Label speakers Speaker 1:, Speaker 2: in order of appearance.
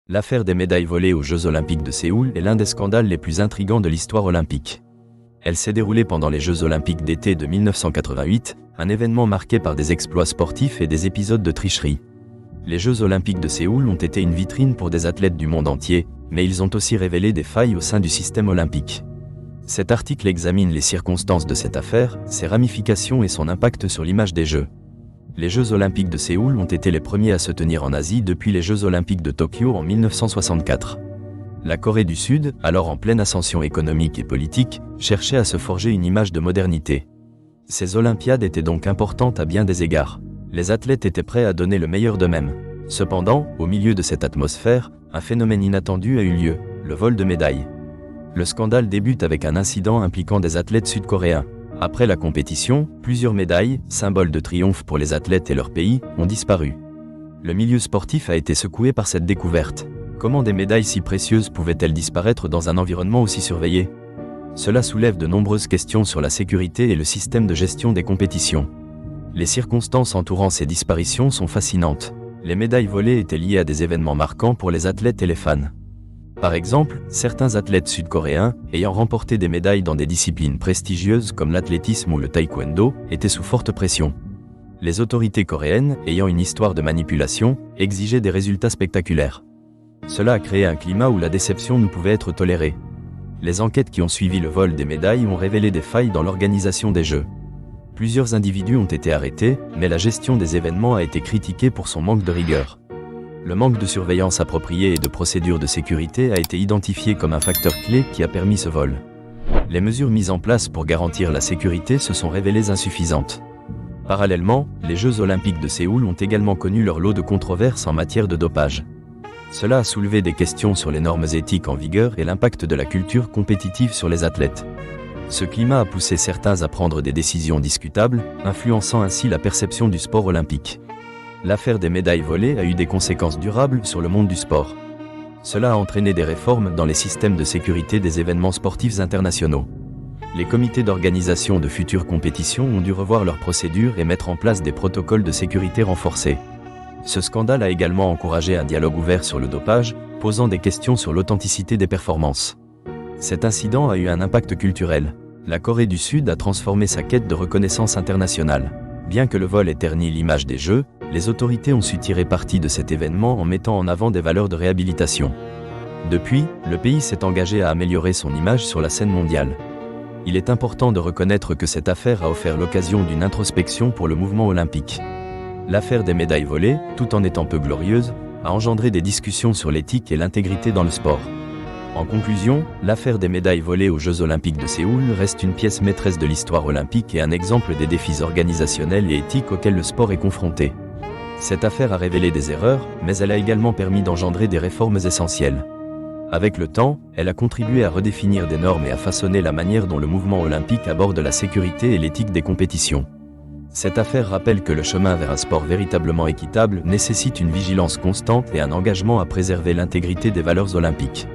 Speaker 1: L'affaire des médailles volées aux Jeux Olympiques de Séoul est l'un des scandales les plus intrigants de l'histoire olympique. Elle s'est déroulée pendant les Jeux Olympiques d'été de 1988, un événement marqué par des exploits sportifs et des épisodes de tricherie. Les Jeux Olympiques de Séoul ont été une vitrine pour des athlètes du monde entier, mais ils ont aussi révélé des failles au sein du système olympique. Cet article examine les circonstances de cette affaire, ses ramifications et son impact sur l'image des Jeux. Les Jeux Olympiques de Séoul ont été les premiers à se tenir en Asie depuis les Jeux Olympiques de Tokyo en 1964. La Corée du Sud, alors en pleine ascension économique et politique, cherchait à se forger une image de modernité. Ces Olympiades étaient donc importantes à bien des égards. Les athlètes étaient prêts à donner le meilleur d'eux-mêmes. Cependant, au milieu de cette atmosphère, un phénomène inattendu a eu lieu, le vol de médailles. Le scandale débute avec un incident impliquant des athlètes sud-coréens. Après la compétition, plusieurs médailles, symboles de triomphe pour les athlètes et leur pays, ont disparu. Le milieu sportif a été secoué par cette découverte. Comment des médailles si précieuses pouvaient-elles disparaître dans un environnement aussi surveillé ? Cela soulève de nombreuses questions sur la sécurité et le système de gestion des compétitions. Les circonstances entourant ces disparitions sont fascinantes. Les médailles volées étaient liées à des événements marquants pour les athlètes et les fans. Par exemple, certains athlètes sud-coréens, ayant remporté des médailles dans des disciplines prestigieuses comme l'athlétisme ou le taekwondo, étaient sous forte pression. Les autorités coréennes, ayant une histoire de manipulation, exigeaient des résultats spectaculaires. Cela a créé un climat où la déception ne pouvait être tolérée. Les enquêtes qui ont suivi le vol des médailles ont révélé des failles dans l'organisation des Jeux. Plusieurs individus ont été arrêtés, mais la gestion des événements a été critiquée pour son manque de rigueur. Le manque de surveillance appropriée et de procédures de sécurité a été identifié comme un facteur clé qui a permis ce vol. Les mesures mises en place pour garantir la sécurité se sont révélées insuffisantes. Parallèlement, les Jeux Olympiques de Séoul ont également connu leur lot de controverses en matière de dopage. Cela a soulevé des questions sur les normes éthiques en vigueur et l'impact de la culture compétitive sur les athlètes. Ce climat a poussé certains à prendre des décisions discutables, influençant ainsi la perception du sport olympique. L'affaire des médailles volées a eu des conséquences durables sur le monde du sport. Cela a entraîné des réformes dans les systèmes de sécurité des événements sportifs internationaux. Les comités d'organisation de futures compétitions ont dû revoir leurs procédures et mettre en place des protocoles de sécurité renforcés. Ce scandale a également encouragé un dialogue ouvert sur le dopage, posant des questions sur l'authenticité des performances. Cet incident a eu un impact culturel. La Corée du Sud a transformé sa quête de reconnaissance internationale. Bien que le vol ait terni l'image des Jeux, les autorités ont su tirer parti de cet événement en mettant en avant des valeurs de réhabilitation. Depuis, le pays s'est engagé à améliorer son image sur la scène mondiale. Il est important de reconnaître que cette affaire a offert l'occasion d'une introspection pour le mouvement olympique. L'affaire des médailles volées, tout en étant peu glorieuse, a engendré des discussions sur l'éthique et l'intégrité dans le sport. En conclusion, l'affaire des médailles volées aux Jeux Olympiques de Séoul reste une pièce maîtresse de l'histoire olympique et un exemple des défis organisationnels et éthiques auxquels le sport est confronté. Cette affaire a révélé des erreurs, mais elle a également permis d'engendrer des réformes essentielles. Avec le temps, elle a contribué à redéfinir des normes et à façonner la manière dont le mouvement olympique aborde la sécurité et l'éthique des compétitions. Cette affaire rappelle que le chemin vers un sport véritablement équitable nécessite une vigilance constante et un engagement à préserver l'intégrité des valeurs olympiques.